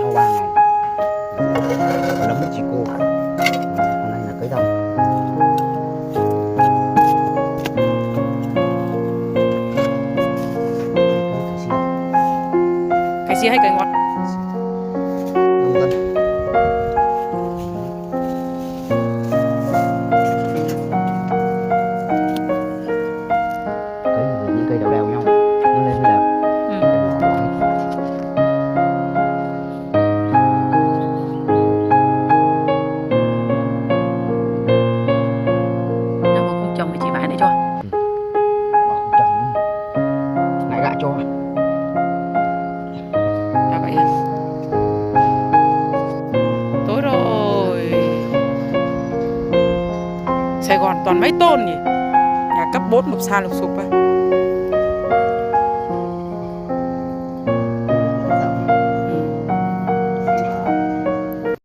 sau 3 ngày lấm chỉ cô. Con này là cấy đồng. Cái gì hay cái ngọt? Những cây đều đều nhau, nó lên đều. Nhà bố không trồng thì chị vải này cho. Trồng lại gạ cho. Dạ vậy à? Tối rồi. Sài Gòn toàn mấy tôn nhỉ? Nhà cấp 4 một xa lục sụp á.